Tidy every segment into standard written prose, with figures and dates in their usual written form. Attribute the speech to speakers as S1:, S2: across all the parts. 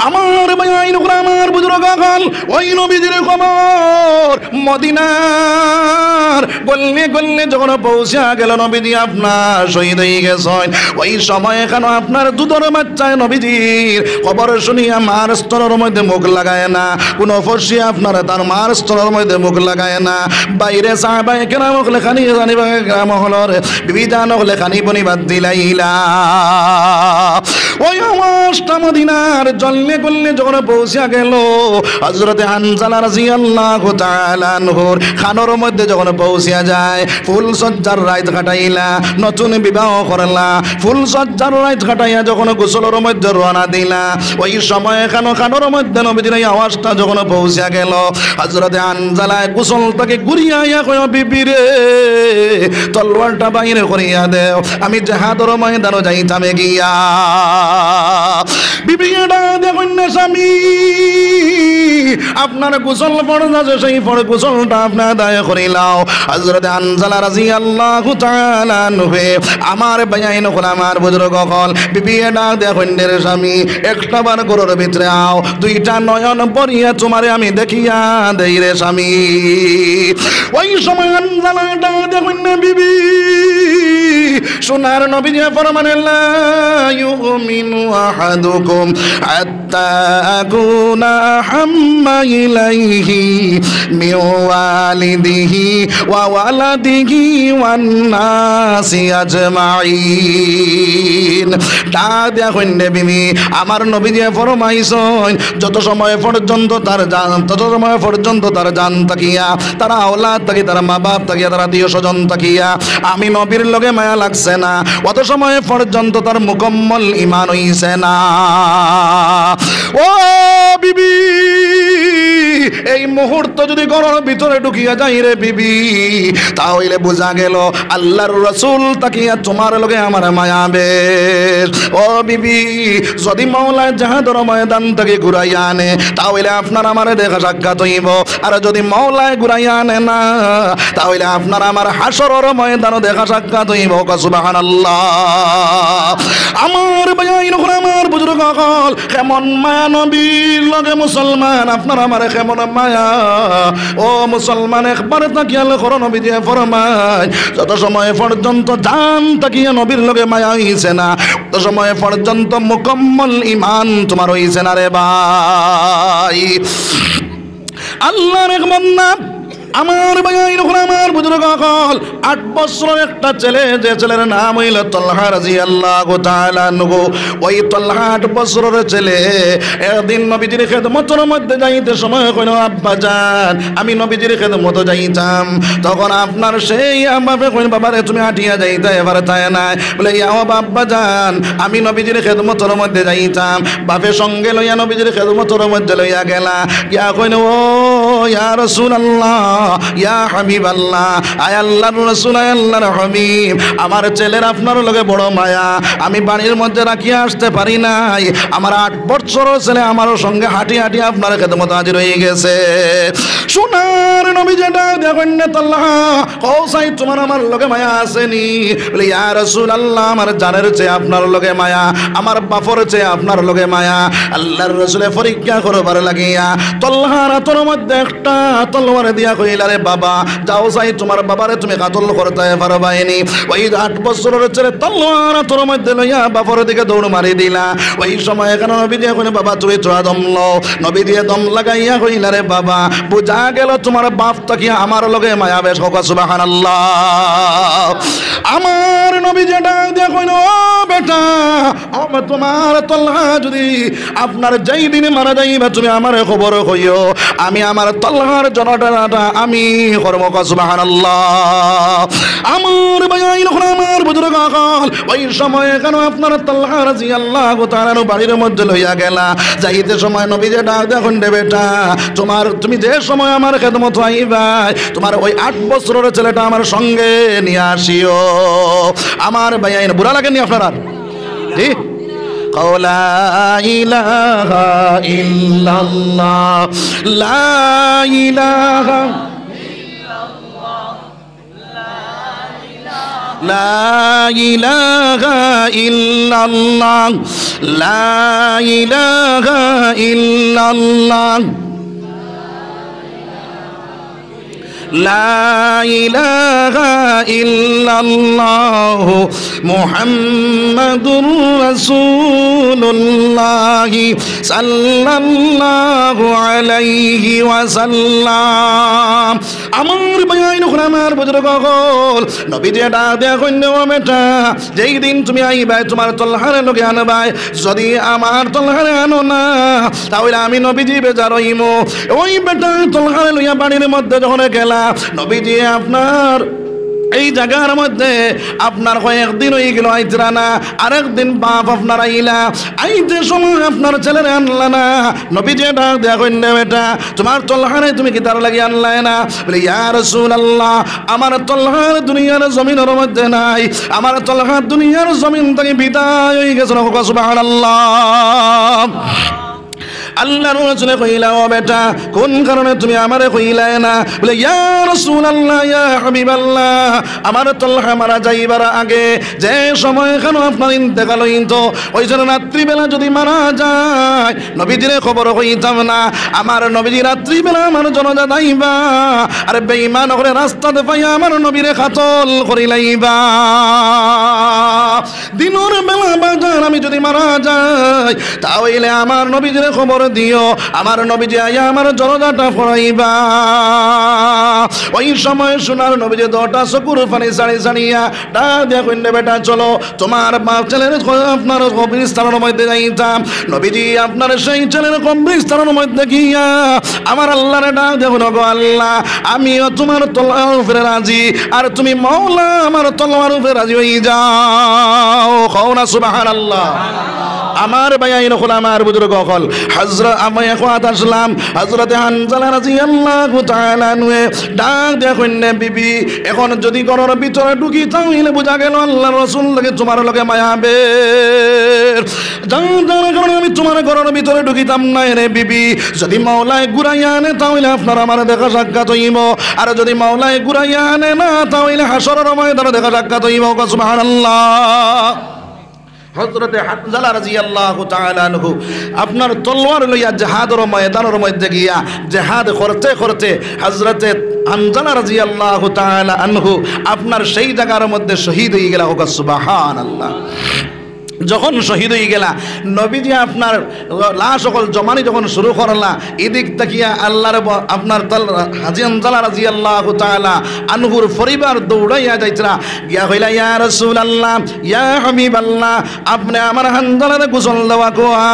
S1: আমার ভাই আমার বুজুর্গ কাল ওই নবীজির খবর মদিনার গল্লে গল্লে যখন পৌঁছা গেল নবীজি আপনার শহীদ হয়ে গেছেন ওই সময় কেন আপনার দুধের বাচ্চায় নবীজির খবর শুনিয়া মার স্তরের মধ্যে মুখ লাগায় না, কোন ফসি আপনার তার মার স্তরের মধ্যে মুখ লাগায় না। বাইরে সাহাবায়ে কেরাম লেখানি জানিবা গ্রাম হলর বিবিধান লেখানি বনিবাদ দিলাইলা ওই আওয়াজটা মদিনার জল্লে গল্লে যখন পৌঁছা গেল হযরতে হানজালা রাদিয়াল্লাহু তাআলা আনহুর খানের মধ্যে যখন পৌঁছা যায় ফুল সজ্জার রাত কাটাইলা, নতুন বিবাহ করলা, ফুল সজ্জার রাত কাটাইয়া যখন গোসলের মধ্যে রওনা দিলা ওই সময় খানের মধ্যে নবীজির এই আওয়াজটা যখন পৌঁছা গেল হযরতে হানজালা গোসল থেকে ঘুরিয়া আইয়া কয় বিবি রে তলোয়ারটা বাইরে করিয়া দেও, আমি জিহাদের ময়দানে যাইতাম গিয়া। বিবি এটা দেখুন না স্বামী আপনার গোসল ফরজ আছে সেই ফরজ গোসলটা আপনি আদায় করিলাও। হযরতে হানজালা রাদিয়াল্লাহু তাআলা আনহু আমার বাইন হল আমার বুজুর্গ কল বিবি এটা দেখুন রে স্বামী একটা বার গরুর ভিতরে আও, দুইটা নয়ন পরিয়া তোমারে আমি দেখিয়া দেই রে স্বামী। ওই সময় হানজালা এটা দেখুন না বিবি সোনার নবীজি ফরমানে লা ইউমিনু আহাদুকুম হাত্তা আকুনা হাম্মা ইলাইহি মিন ওয়ালিদিহি ওয়া ওয়ালাদিহি ওয়ান নাসি আজমাইন। তা দেখুন বিবি আমার নবীজি ফরমাইছেন যত সময় পর্যন্ত তার জান তাকিয়া তার আওলাদ তাকিয়া তার মা বাপ তাকিয়া তার আত্মীয় স্বজন তাকিয়া আমি নবীর লগে মায়া লাগছে না অত সময় পর্যন্ত তার মুকম্মল ঈমান হইছে না। ও বিবি এই মুহূর্ত যদি ঘরের ভিতরে ঢুকিয়া যাই রে বিবি তাহলে বোঝা গেল আল্লাহর রাসূল তাকিয়া তোমার লগে আমার মায়া বেশ। ও বিবি যদি মাওলায় জিহাদের ময়দান থেকে ঘুরাইয়া আনে তাহলে আপনার আমার দেখা সাক্ষাৎ হইব, আর যদি মাওলায় ঘুরাইয়া আনে না তাহলে আপনার আমার হাসরের ময়দানে দেখা সাক্ষাৎ হইব। সুবহানাল্লাহ। আমার ভাই আমার বুজুর্গ কল কেমন মায়া নবীর লগে মুসলমান আপনার আমার কেমন মায়া। ও মুসলমান একবার তাকিয়া করো নবীজি ফরমায় যত সময় পর্যন্ত জান তাকিয়া নবীর লগে মায়া হইছে না তত সময় পর্যন্ত মুকম্মল ঈমান তোমার হইছে না রে ভাই। আল্লাহর এক বান্দা আমার ভাই আমার বুজুর্গ কল 8 বছরের একটা ছেলে, যে ছেলের নাম হইল তালহা রাদিয়াল্লাহু তাআলা আনহু। ওই তালহা 8 বছরের ছেলে একদিন নবীজির খেদমতের মধ্যে যাইতে সময় কইল আব্বা জান আমি নবীজির খেদমতে যাইতাম। তখন আপনার সেই আব্বা কইল বাবা রে তুমি হাঁটিয়া যাইতা এবার তাই না বলে ইয়া আব্বা জান আমি নবীজির খেদমতের মধ্যে যাইতাম। বাপের সঙ্গে লইয়া নবীজির খেদমতের মধ্যে লইয়া গেলা ইয়া কইল ও ইয়া রাসূলুল্লাহ ইয়া হাবিবাল্লাহ আয় আল্লাহর রাসূল আয় আল্লাহর হাবিব আমার ছেলের আপনার লগে বড় মায়া, আমি বাড়ির মধ্যে রাখিয়া আসতে পারি নাই। আমার 8 বছরের ছেলে আমার সঙ্গে হাঁটি হাঁটি আপনার খেদমতে হাজির হয়ে গেছে। সোনার নবী যেটা দেখেন না তালহা কওসাই তোমার আমার লগে মায়া আসেনি বলে ইয়া রাসূলুল্লাহ আমার জানের চেয়ে আপনার লগে মায়া, আমার বাপর চেয়ে আপনার লগে মায়া। আল্লাহর রাসূলে পরীক্ষা করবার লাগিয়া তালহার হাতের মধ্যে একটা তলোয়ার দিয়া কইলা রে বাবা যাও যাই তোমার বাবারে তুমি কাতল করতে পারবাইনি। ওই 8 বছরের ছেলে তলোয়ার হাতের মধ্যে লইয়া বাপর দিকে দৌড় মারি দিলা। ওই সময় এখানে নবী দিয়ে কইলে বাবা তুমি তোরা দম লও। নবী দিয়ে দম লাগাইয়া কইলা রে বাবা বুঝা গেল তোমার বাপ তাকিয়া আমার লগে মায়া বেশ হোক। সুবহানাল্লাহ। আমার নবী যেটা দিয়ে কইল ও বেটা আমার তোমার তালহা যদি আপনার যেই দিনে মারা যাইবা তুমি আমার খবর কইও, আমি আমার তালহার জনটাটা আমি করব। সুবহানাল্লাহ। আমার ভাই আমার বুজুর্গ কল ওই সময় কেন আপনার তালহা রাদিয়াল্লাহু তাআলা বাড়ির মধ্যে লইয়া গেলা। যাইতে সময় নবী যে ডাক দেখুন রে বেটা তুমি যে সময় আমার খেদমত আইবা তোমার ওই 8 বছরের ছেলেটা আমার সঙ্গে নিয়ে আসিও। আমার ভাই বুড়া লাগেনি আপনার জি লা ইলাহা ইল্লাল্লাহ লা ইলাহা লা ইলাহা ইল্লাল্লাহ লা ইলাহা ইল্লাল্লাহ লা ইলাহা ইল্লাল্লাহ মুহাম্মাদুর রাসূলুল্লাহ সাল্লাল্লাহু আলাইহি ওয়াসাল্লাম। আমার ভাই নখরা আমার বুজুর্গ হল নবীজি ডাক দেয়া কইল ও বেটা যেই দিন তুমি আইবা তোমার তলহারে লগে আনবাই যদি আমার তলহারে আনো না তাহলে আমি নবীজি বেজার হইমু। ওই বেটা তলহারে লইয়া বাড়ির মধ্যে যখন গেলা নবীজি আপনার এই জায়গার মধ্যে আপনার কয়েকদিন হয়ে গেল আইতরা না, আরেকদিন বাপ আপনার আইলা আইতে সময় আপনার ছেলেরা আনলা না। নবীজি ডাক দেয়া কইল বেটা তোমার তলহারে তুমি কি তার লাগি আনলাই না? বলে ইয়া রাসূলুল্লাহ আমার তলহার দুনিয়ার জমিনের মধ্যে নাই, আমার তলহার দুনিয়ার জমিন থেকে বিদায় হয়ে গেছে। সুবহানাল্লাহ। আল্লাহর রাসূল কইলা ও বেটা কোন কারণে তুমি আমারে কইলাই না? বলে ইয়া রাসূলুল্লাহ ইয়া হাবিবাল্লাহ আমার তলহা মারা যাইবার আগে যে সময় কেন আপনার ইন্তেকাল হইতো ওই জন্য রাত্রিবেলা যদি মারা যায় নবীজিরে খবর কইতাম না। আমার নবীজি রাত্রিবেলা আমার জনাজা দাইবা আর বেঈমান করে রাস্তাতে পাইয়া আমার নবীরে কাতল করিলাইবা। দিনের বেলা বাজার আমি যদি মারা যাই তাহলে আমার নবীজিরে খবর দিও, আমার নবীজি আয়া আমার জনাজাটা পড়াইবা। ওই সময় সোনার নবীজি দটা চকুর পানি সারি সারিয়া ডাক দিয়া কইল বেটা চলো তোমার বাপ ছেলের আপনার কবরস্থানের মধ্যে যাইতাম। নবীজি আপনার সেই ছেলের কবরস্থানের মধ্যে গিয়া আমার আল্লাহরে ডাক দেব গো আল্লাহ আমিও তোমার তলোয়ার উপরে রাজি আর তুমি মাওলা আমার তলোয়ার উপরে রাজি হয়ে যাও। কও না সুবহানাল্লাহ। আমার ভাই নখল আমার বুজুর্গ হল হযরত আমি এখন আসলাম হযরত হানজালা রাদিয়াল্লাহু তাআলা আনহু ডাক দেয়া কইলেন বিবি এখন যদি ঘরের ভিতরে ঢুকি তাহলে বোঝা গেল আল্লাহর রাসূল লাগে তোমার লগে মায়াবে জানার কারণে আমি তোমার ঘরের ভিতরে ঢুকিতাম না রে বিবি। যদি মাওলায় ঘুরাইয়া আনে তাহলে আপনার আমার দেখা সাক্ষাৎ হইব, আর যদি মাওলায় ঘুরাইয়া আনে না তাহলে হাসরের ময়দানে দেখা সাক্ষাৎ হইব। সুবহানাল্লাহ। হযরতে হানজালা রাদিয়াল্লাহু তাআলা আনহু আপনার তলোয়ার লইয়া জিহাদের ময়দানের মধ্যে গিয়া জিহাদ করতে করতে হযরতে হানজালা রাদিয়াল্লাহু তাআলা আনহু আপনার সেই জায়গার মধ্যে শহীদ হয়ে গেল। সুবহানাল্লাহ। যখন শহীদ হয়ে গেলা নবীজি আপনার লাশ সকল জমানি যখন শুরু করলা এদিক তাকিয়া আল্লাহর আপনার হাজী হানজালা রাদিয়াল্লাহু তাআলা আনহুর পরিবার দৌড়াইয়া যাইতরা গিয়া কইলা ইয়া রাসূলুল্লাহ ইয়া হাবিবাল্লাহ আপনি আমার হানজালারে গোসল দেওয়া কোয়া।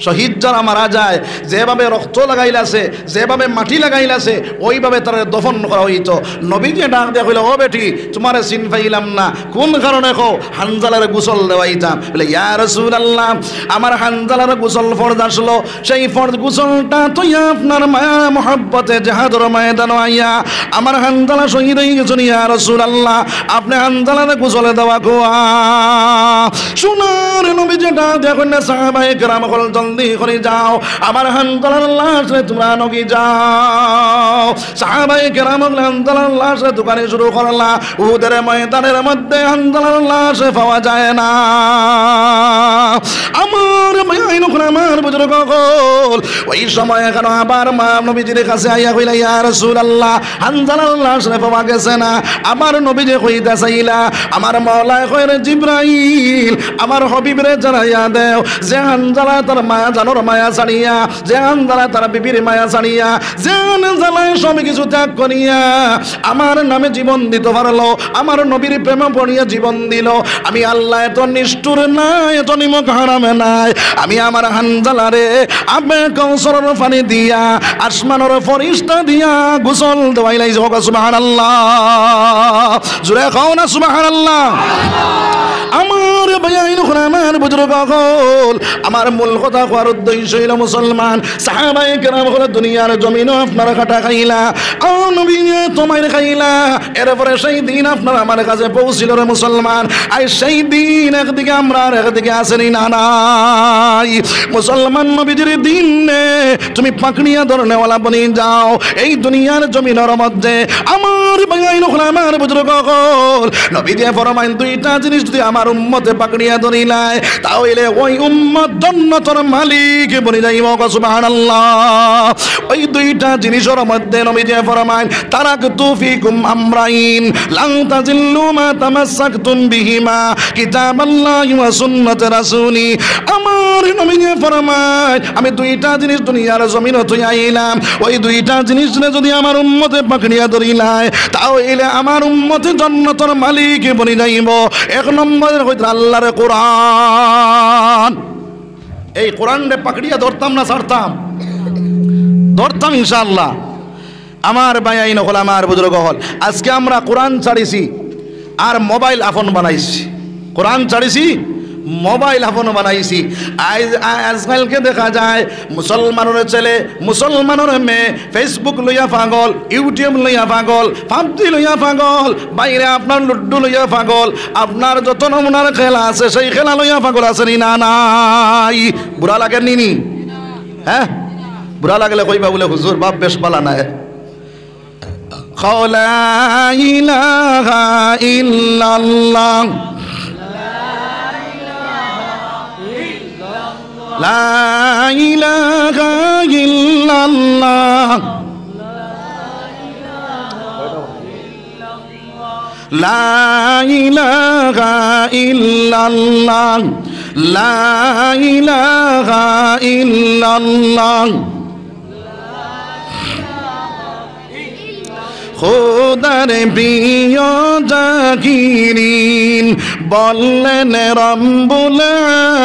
S1: শহীদ যারা মারা যায় যেভাবে রক্ত লাগাইলাছে যেভাবে মাটি লাগাইলাছে ওইভাবে তারা দফন করা হইতো। নবীজি ডাক দিয়া কইল ও বেটি তোমারে চিন পাইলাম না কোন কারণে কও হানজালার গোসল দেওয়াইতাম। বলে ইয়া রাসূলুল্লাহ আমার হানজালার গোসল ফরজ আসলো সেই ফরজ গোসলটা তো আপনার মায়া মহব্বতে জিহাদের ময়দানে আইয়া আমার হানজালা শহীদ হয়ে গেছেন ইয়া রাসূলুল্লাহ আপনি হানজালার গোসলে দেওয়া কোয়া। সোনার নবীজি ডাক দিয়া কইলেন সাহাবায়ে কেরাম হল জলদি করে যাও আমার হানজালার লাশে তোমরা নগি যাও। সাহাবায়ে কেরাম হানজালার লাশে দোকানে শুরু করলা উহুদের ময়দানের মধ্যে হানজালার লাশ পাওয়া যায় না। আমার ভাই নখরা আমার বুজুর্গ হল ওই সময় এখন আবার মা নবীজির কাছে আইয়া কইলা ইয়া রাসূলুল্লাহ হানজালার লাশ পাওয়া গেছে না। আবার নবীজি কইতা চাইলা আমার মাওলায় কইরে জিবরাইল আমার হাবিবরে জানাইয়া দেও যে হানজালা তার মায়া জানোর মায়া ছাড়িয়া যে হানজালা তার বিবির মায়া ছাড়িয়া যে হানজালায় সব কিছু ত্যাগ করিয়া আমার নামে জীবন দিতে পারলো আমার নবীর প্রেমে পড়িয়া জীবন দিল। আমি আল্লাহ এত নিষ্ঠুর নাই এত নিমক হারামে নাই আমি আমার হানজালারে আবে কৌসরের পানি দিয়া আসমানের ফরিস্তা দিয়া গোসল দেওয়াইলাই। সুবহানাল্লাহ। জোরে কও না সুবহানাল্লাহ। আমার আমার ভাইয়াইন আমার বুজুর্গ হল আমার মূল কথা কোয়ার উদ্দেশ্য হইল মুসলমান সাহাবায়ে কেরাম হল দুনিয়ার জমিনও আপনারা কাটা খাইলা নবী তোমার খাইলা এরপরে সেই দিন আপনারা আমার কাছে পৌঁছিল রে মুসলমান আর সেই দিন একদিকে আমরা আর একদিকে আসেনি না নাই মুসলমান নবীজির দিন তুমি পাকড়িয়া ধরনেওয়ালা বনি যাও এই দুনিয়ার জমিনের মধ্যে আমার ভাইয়াইন আমার বুজুর্গ হল নবীজি ফরমাইন দুইটা জিনিস যদি আমার উম্মতে পাকড়িয়া ধরিলায় তাহলে ওই উম্মত জান্নাতের মালিক বনি যাইব সুবহানাল্লাহ ওই দুইটা জিনিসের মধ্যে নবীজি ফরমাইন তারাকতু ফিকুম আমরাইন লান তাজিল্লু মা তামাসসাকতুম বিহিমা কিতাবাল্লাহি ওয়া সুন্নাত রাসূলি আমার নবীজি ফরমাইন আমি দুইটা জিনিস দুনিয়ার জমিনে তুই আইলাম ওই দুইটা জিনিস যদি আমার উম্মতে পাকড়িয়া ধরিলায় তাহলে আমার উম্মতে জান্নাতের মালিক বনি যাইব এক নম্বরের হইতে আল্লাহর কোরআন এই কোরআনরে পাকড়িয়া ধরতাম না ছাড়তাম ধরতাম ইনশাআল্লাহ আমার ভাইয়াইন হল আমার বুজুর্গ হল আজকে আমরা কোরআন ছাড়িছি আর মোবাইল আপন বানাইছি কোরআন ছাড়িছি মোবাইল আপন বানাইছি আজকালকে দেখা যায় মুসলমানের ছেলে মুসলমানের মেয়ে ফেসবুক লইয়া পাগল ইউটিউব লইয়া পাগল পাবজি লইয়া পাগল বাইরে আপনার লুড্ডু লইয়া পাগল আপনার যত নমুনার খেলা আছে সেই খেলা লইয়া পাগল আছে নি না নাই বুড়া লাগে নি হ্যাঁ বুড়া লাগলে কইবা বলে হুজুর বাপ বেশ পালা না লা ইলাহা ইল্লাল্লাহ লা ইলাহা ইল্লাল্লাহ লা ইলাহা ইল্লাল্লাহ লা ইলাহা ইল্লাল্লাহ খোদার প্রিয় জাকিরিন বললেন রব্বুল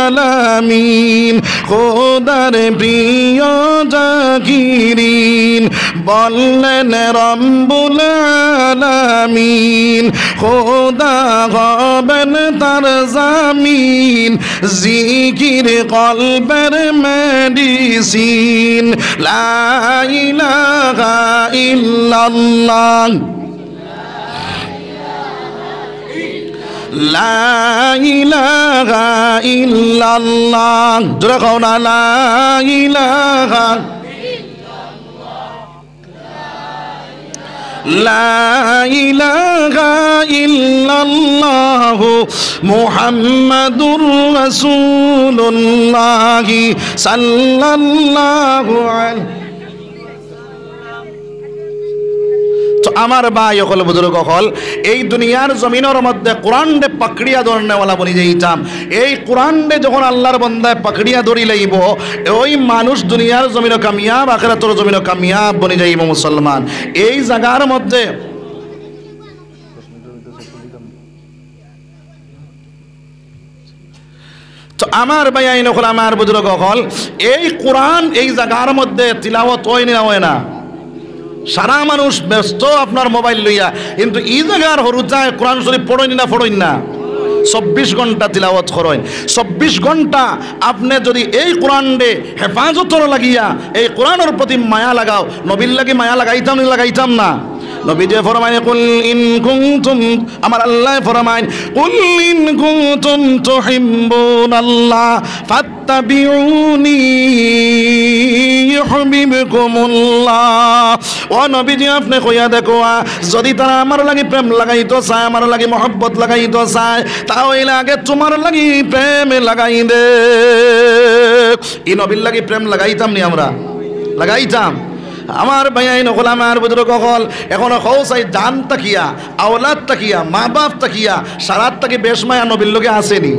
S1: আলামিন খোদার প্রিয় জাকিরিন বললেন রব্বুল আলামিন খোদা হবেন তার জামিন জিকির কলবের মেডিসিন লা ইলাহা ইল্লাল্লাহ লা ইলাহা ইল্লাল্লাহ জোরে কও না লা ইলাহা লা ইলাহা ইল্লাল্লাহু মুহাম্মাদুর রাসূলুল্লাহ সাল্লাল্লাহু আলাইহি তো আমার ভাই হল বুজুর্গ হল এই দুনিয়ার জমিনের মধ্যে কোরআনরে পাকড়িয়া ধরনেওয়ালা বনি যাইতাম এই কোরআনরে যখন আল্লাহর বান্দায় পাকড়িয়া ধরি লইব ওই মানুষ দুনিয়ার জমিনে কামিয়াব আখিরাতের জমিনে কামিয়াব বনি যাইব মুসলমান এই জায়গার মধ্যে তো আমার ভাই আইন হল আমার বুজুর্গ হল এই কোরআন এই জায়গার মধ্যে তিলাওয়াত হয় না হয় না সারা মানুষ ব্যস্ত আপনার মোবাইল লইয়া কিন্তু এই জায়গার হরুতায় কোরআন শরীফ পড়েন না 24 ঘন্টা তিলাওয়াত করেন 24 ঘন্টা আপনি যদি এই কোরআনে হেফাজতর লাগিয়া এই কোরআনের প্রতি মায়া লাগাও নবীর লাগি মায়া লাগাইতাম না নবীজি ফরমায় কুল ইন কুনতুম আমার আল্লাহ ফরমায় কুল ইন কুনতুম তুহিব্বুনাল্লাহ ফাত্তাবিউনি ইউহিব্বুকুমুল্লাহ ও নবীজি আপনি কইয়া দেখো যদি তারা আমার লাগি প্রেম লাগাইতো চায় আমার লাগি মহব্বত লাগাইতো চায় তাহলে আগে তোমার লাগি প্রেম লাগাই দে এই নবীর লাগি প্রেম লাগাইতাম নি আমরা লাগাইতাম আমার ভাইয়াই নকল আমার বুজুর্গ হল এখন হৌসাই জান তাকিয়া আওলাদ তাকিয়া মা বাপ তাকিয়া সারাত তাকি বেশ মায়া নবীর লোকে আসেনি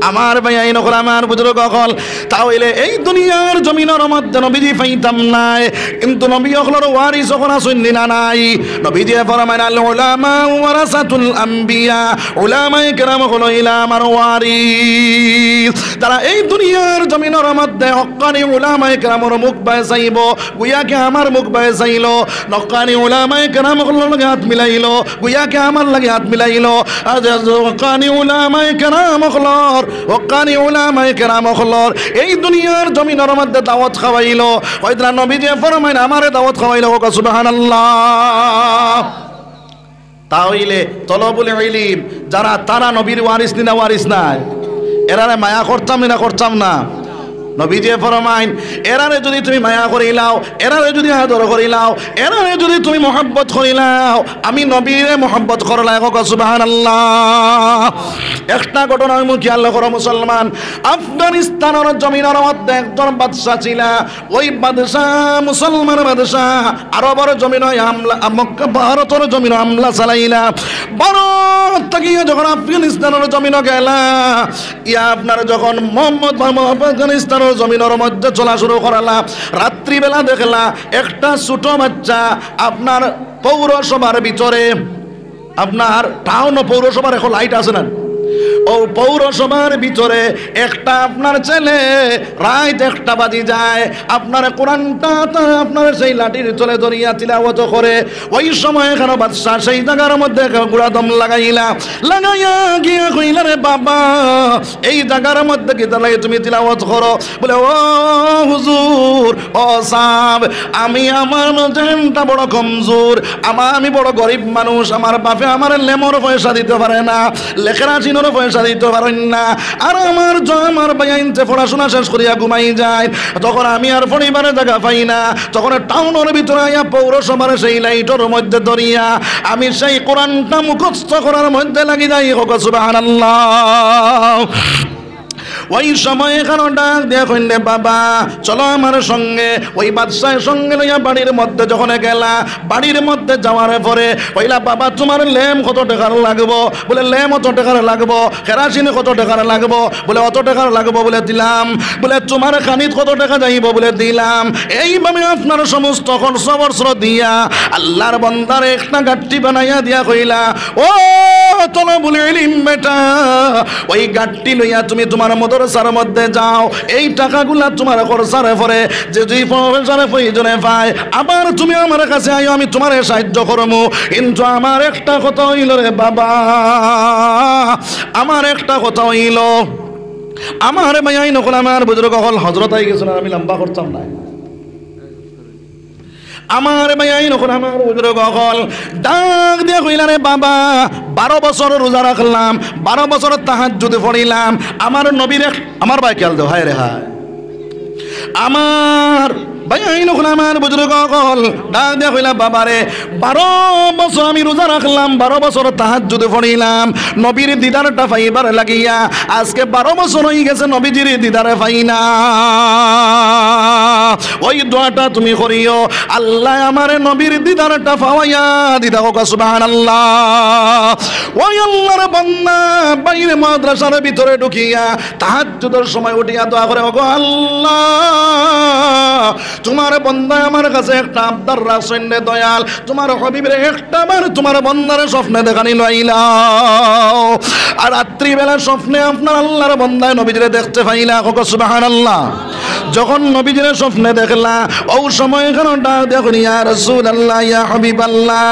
S1: আমার ভাইয়াই নকল আমার বুজুর্গ হল তাহলে এই দুনিয়ার জমিনের মধ্যে নবীজি পাইতাম নাই কিন্তু নবী হলর ওয়ারিস যখন আসেন না নাই নবীজি ফরমায় আল উলামা ওয়ারাসাতুল আম্বিয়া উলামায়ে কেরাম হলো ইলা আমার ওয়ারিস তারা এই দুনিয়ার জমিনের মধ্যে হক্কানি উলামায়ে কেরামের মুখ বায় চাইব, গুয়াকে আমার মুখ বায় চাইল, হক্কানি উলামায়ে কেরামের লগে হাত মিলাইল, গুয়াকে আমার লাগে হাত মিলাইল। আজ হক্কানি উলামায়ে কেরামখলর, হক্কানি উলামায়ে কেরামখলর এই দুনিয়ার জমিনের মধ্যে দাওয়াত খাওয়াইল। হয়তো নবীজি ফরমাইন আমারে দাওয়াত খাওয়াইল, হোক সুবহানাল্লাহ। তাহলে তলবুল ইলম যারা, তারা নবীর ওয়ারিস না ওয়ারিস নাই? এরারে মায়া করতাম না করতাম না? নবীজি ফরমাইন এরারে যদি তুমি মায়া করিলাও, এরারে যদি আদর করিলাও, এরারে যদি তুমি মহব্বত করিলাও, আমি নবীরে মহব্বত করলাই, হোক সুবহানাল্লাহ। একটা ঘটনা আমি খেয়াল করো মুসলমান, আফগানিস্তানের জমিনের মধ্যে একজন বাদশা ছিল। ওই বাদশাহ মুসলমান বাদশাহ আরবের জমিনে হামলা, মক্কা ভারতের জমিনে হামলা চালাইলা। ভারত থেকে যখন আফগানিস্তানের জমিনে গেলা, ইয়া আপনার যখন মোহাম্মদ আফগানিস্তানের জমিনের মধ্যে চলা শুরু করালা, রাত্রিবেলা দেখলা একটা ছোট বাচ্চা আপনার পৌরসভার ভিতরে, আপনার টাউন পৌরসভার এখন লাইট আছে না, ও পৌরসভার ভিতরে একটা আপনার ছেলে রাত 1টা বাজি যায়, আপনার কোরআনটা আপনার সেই লাঠির তলে ধরিয়া তিলাওয়াত করে। ওই সময় এখানে বাদশা সেই জায়গার মধ্যে গুড়াদম লাগাইলা, লাগাইয়া গিয়া কইলা রে বাবা এই জায়গার মধ্যে কি তাহলে তুমি তিলাওয়াত করো? বলে ও হুজুর, ও সাহেব, আমি আমার জেনটা বড় কমজোর, আমি বড় গরিব মানুষ, আমার বাপে আমার লেমর পয়সা দিতে পারে না, লেখেরা চিনোর পয়সা দিতে পারেন না, আর আমার ভাইয়াইনতে পড়াশোনা শেষ করিয়া ঘুমাই যায়, তখন আমি আর পরিবারের জায়গা পাই না, তখন টাউনের ভিতরে আইয়া পৌরসভার সেই লাইটের মধ্যে ধরিয়া আমি সেই কোরআনটা মুখস্থ করার মধ্যে লাগি যাই, হোক সুবহানাল্লাহ। ওই সময় এখানে ডাক দিয়ে কইলে বাবা চলো আমার সঙ্গে। ওই বাদশাহের সঙ্গে লইয়া বাড়ির মধ্যে যখন গেলা, বাড়ির মধ্যে যাওয়ার পরে কইলা বাবা তোমার লেম কত টাকার লাগবো? বলে লেম অত টাকার লাগবো। কেরাসিনে কত টাকার লাগবো? বলে অত টাকার লাগবো। বলে দিলাম। বলে তোমার খানিত কত টাকা যাইব? বলে দিলাম। এইভাবে আপনার সমস্ত খরচ বর্ষ দিয়া আল্লাহর বান্দার একটা গাঠটি বানাইয়া দিয়া কইলা ও তলবুল ইলম বেটা, ওই গাঠটি লইয়া তুমি তোমার মাদ্রাসার মধ্যে যাও, এই টাকাগুলা তোমার খরচার পরে যে দুই প্রফেসরে প্রয়োজনে পায় আবার তুমি আমার কাছে আইও, আমি তোমার সাহায্য করবো। কিন্তু আমার একটা কথা হইল রে বাবা, আমার একটা কথা হইল, আমার মায়াই নকল আমার বুজুর্গ হল হজরত আই গেছিল, আমি লম্বা করতাম না। আমার মায়াই নকল আমার বুজুর্গ হল ডাক দিয়ে কইলা রে বাবা 12 বছর রোজা রাখলাম, 12 বছর তাহাজ্জুদ পড়িলাম, আমার নবীর আমার ভাই খেয়াল দেও, হায় রে হায়, আমার ভাই আমার বুজুর্গ হল ডাক দিয়া কইলা বাবা রে 12 বছর আমি রোজা রাখলাম, 12 বছর তাহাজ্জুদ পড়িলাম, নবীর দিদারটা পাইবার লাগিয়া আজকে 12 বছর হয়ে গেছে নবীজির দিদারে পাই না। ওই দোয়াটা তুমি করিও, আল্লাহ আমারে নবীর দিদারটা পাওয়াইয়া দিদা, হোক সুবহানাল্লাহ। ওই আল্লাহর বান্দা বাইরে মাদ্রাসার ভিতরে ঢুকিয়া তাহাজ্জুদের সময় উঠিয়া দোয়া করে, ওগো আল্লাহ তোমার বান্দা আমার কাছে একটা আবদার রাখছেন রে দয়াল, তোমার হাবিবের একটা বার তোমার বান্দার স্বপ্নে দেখানি লইলাও। আর রাত্রিবেলা স্বপ্নে আপনার আল্লাহর বান্দা নবীজিরে দেখতে পাইলা, হোক সুবহানাল্লাহ। যখন নবীজির স্বপ্নে দেখলা ওই সময় কেন ডাক দেখুন ইয়া রাসূলুল্লাহ ইয়া হাবিবাল্লাহ,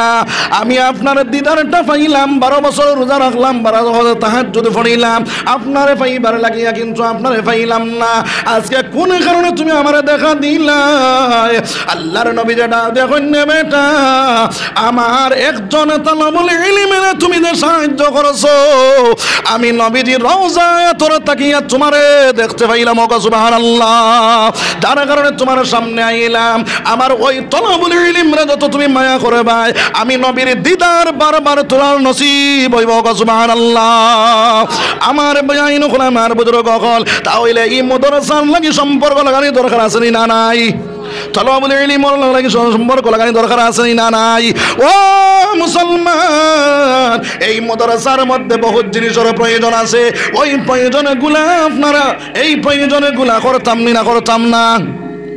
S1: আমি আপনার দিদারটা পাইলাম, 12 বছর রোজা রাখলাম, 12 বছর তাহাজ্জুদ পড়িলাম, আপনারে পাইবার লাগিয়া কিন্তু আপনারে পাইলাম না, আজকে কোন কারণে তুমি আমারে দেখা দিলা? আল্লাহর নবী যেটা দেখুন নে বেটা, আমার একজন তালাবুল ইলমের তুমি যে সাহায্য করছো, আমি নবীজির রওজায় তোর তাকিয়া তোমারে দেখতে পাইলাম, ওয়া সুবহানাল্লাহ। যার কারণে তোমার সামনে আইলাম, আমার ওই তলবুল ইলমরে যত তুমি মায়া করে ভাই, আমি নবীর দিদার বারবার তোলার নসিব হইব, ওয়া সুবহানাল্লাহ। আমার বয়াইন হল আমার বুজুর্গ হল, তাহলে এই মাদ্রাসার লাগি সম্পর্ক লাগানি দরকার আছে না নাই? তলবুল ইলমের লাগি সম্পর্ক লাগানি দরকার আছে না নাই? ও মুসলমান, এই মাদ্রাসার মধ্যে বহুত জিনিসের প্রয়োজন আছে, ওই প্রয়োজনগুলা আপনারা এই প্রয়োজনগুলা করতাম না করতাম না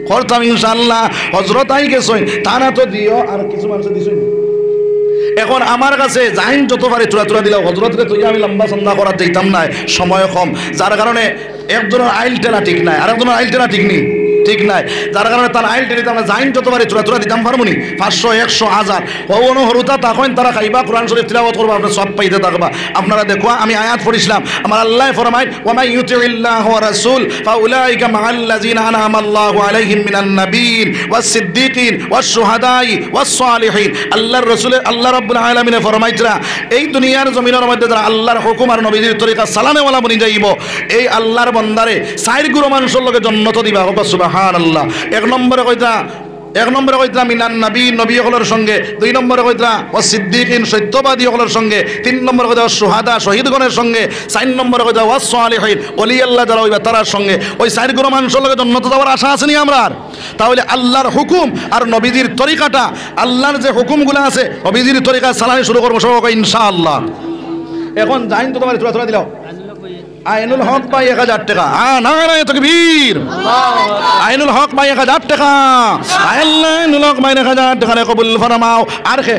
S1: করতাম ইনশাআল্লাহ। হযরত আই গেছই তা না তো দিও, আর কিছু মানুষ দিছই এখন আমার কাছে জাইন যত পারে চূড়া দিলাম, হজরতকে তুই আমি লম্বা সন্ধ্যা করার দিতাম না, সময় কম, যার কারণে একজনের আইল টেলা ঠিক নাই, আর একজনের আইল টেলা ঠিক নাই, যার কারণে তার আইল টেলিতে আমরা জাইন যত পারে চূড়া দিতাম পারবো নি, 500 100 1000 কোনো হরুতা তখন তারা খাইবা, কোরআন শরীফ তিলাওয়াত করবা, আপনারা সব পাইতে থাকবা। আপনারা দেখো আমি আয়াত পড়িছিলাম, আমার আল্লাহ ফরমায় ওয়া মান ইউতিইল্লাহ ওয়া রাসূল ফাউলাইকা মাআল্লাযিনা আনআমা আল্লাহু আলাইহিম মিনান নাবিয়্যিন ওয়াস সিদ্দীকিন ওয়াস শুহাদাই ওয়াস সালিহিন। আল্লাহর রাসূল আল্লাহ রাব্বুল আলামিন ফরমাইতরা এই দুনিয়ার জমিনের মধ্যে যারা আল্লাহর হুকুম আর নবীর তরিকা সালানে ওয়ালা বনি যাইব, এই আল্লাহর বান্দারে 4 গুণ মানুষের লগে জান্নাত দিবা। সুবহানাল্লাহ। এক নম্বরে কইতা মিনান নবী, নবী হলের সঙ্গে। 2 নম্বরে কইতা ওয়াস সিদ্দীকিন, সত্যবাদী হলের সঙ্গে। 3 নম্বরে কইতা শুহাদা, শহীদগণের সঙ্গে। 4 নম্বরে কইতা ওয়াস সালিহিন, ওলি আল্লাহ যারা হইবা তার সঙ্গে। ওই 4 গুণ মানুষের লগে জান্নাত যাওয়ার আশা আছে নি আমরা? তাহলে আল্লাহর হুকুম আর নবীজির তরিকাটা, আল্লাহর যে হুকুমগুলো আছে নবীজির তরিকা সালানি শুরু করবো সব ইনশাআল্লাহ। এখন জাইন তো তোমার চূড়া দিলাও। আইনুল হক ভাই 1000 টাকা। নারায়ে তাকবীর। আইনুল হক ভাই 1000 টাকা। আইনুল হক ভাই 1000 টাকা কবুল ফরমাও। আর কে?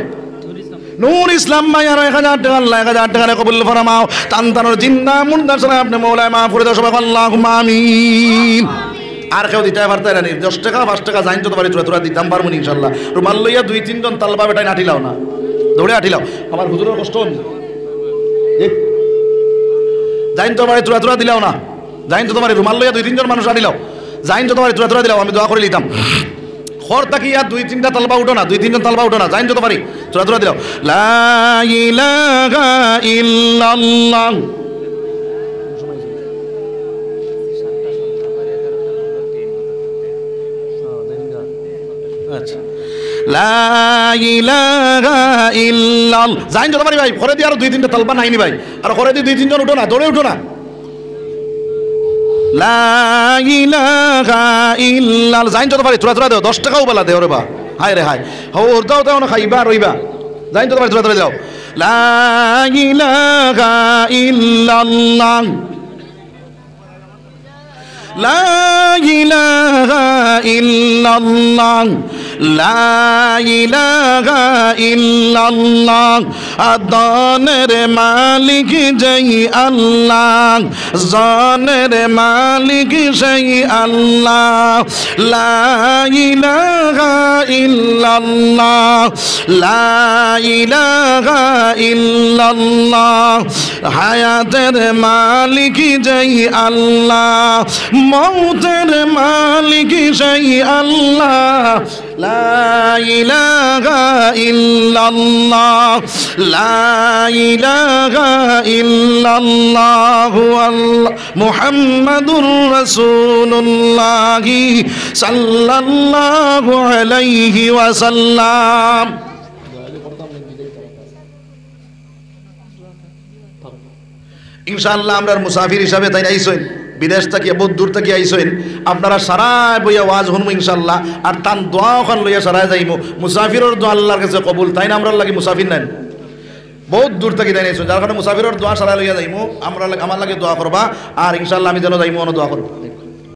S1: নূর ইসলাম ভাই আর 1000 টাকা, আল্লাহ 1000 টাকা কবুল ফরমাও। তানতানোর জিন্দা মুর্দা সারা আপনি মৌলায় মাহফুজ সবাই আল্লাহুম্মা আমিন। আর কেউ দিতে পারতে না, 10 টাকা 5 টাকা জাইন তো পারি চূড়া দিতাম পারবো ইনশাআল্লাহ। রুমাল লইয়া 2-3 জন তালবা বেটাই নাঠিলাও না, দৌড়ে আঠিলাও। আমার হুজুরের কষ্ট হন, জাইন তো পারে চূড়া দিলাও না, জাইন তো তোমার রুমাল লইয়া 2-3 জন মানুষ আনিলাও, জাইন তো তোমার চূড়া দিলাও, আমি দোয়া করে নিতাম। খর থাকি আর 2-3টা তালবা উঠো না, 2-3 জন তালবা উঠো না, জাইন তো পারি চূড়া দিলাও। লা ইলাহা ইল্লাল্লাহ। আচ্ছা, লা ইলাহা ইল্লাল্লাহ। জাইন তো পারি ভাই, ঘরে দিয়ে আরো 2-3টা তালবা নাইনি ভাই, আর ঘরে দিয়ে 2-3 জন উঠো না, দৌড়ে উঠো না। লা ইলাহা ইল্লাল্লাহ। জাইন তো পারি চূড়া দেও, 10 টাকাও বলা দেও রে বা। হায় রে হায়, ওর দাও না, খাইবা রইবা। জাইন তো পারি চূড়া দাও। লা ইলাহা ইল্লাল্লাহ। লা ইলাহা ইল্লাল্লাহ। লা ইলাহা ইল্লাল্লাহ। আদানের মালিক যেই আল্লাহ, জানের মালিক সেই আল্লাহ। লা ইলাহা ইল্লাল্লাহ। লা ইলাহা ইল্লাল্লাহ। হায়াতের মালিক যেই আল্লাহ, মৌতের মালিক সেই আল্লাহ। লা ইলাহা ইল্লাল্লাহ। লা ইলাহা ইল্লাল্লাহ। মুহাম্মাদুর রাসূলুল্লাহ সাল্লাল্লাহু আলাইহি ওয়াসাল্লাম। ইনশাআল্লাহ আমরা মুসাফির হিসাবে তাই আইসইন, বিদেশ থেকে বহুত দূর থেকে আইসইন, আপনারা সারাই বইয়া ওয়াজ শুনবো ইনশাআল্লাহ। আর তান দোয়া ওখান লইয়া সারাই যাইমু। মুসাফিরের দোয়া আল্লাহর কাছে কবুল, তাই না? আমরা লাগে মুসাফির নাই, বহুত দূর থেকে তাই আইসইন, যার কারণে মুসাফিরের দোয়া সারাই লইয়া যাইমু। আমরা আমার লাগে দোয়া করবা, আর ইনশাআল্লাহ আমি যেন যাইমু দোয়া করবো।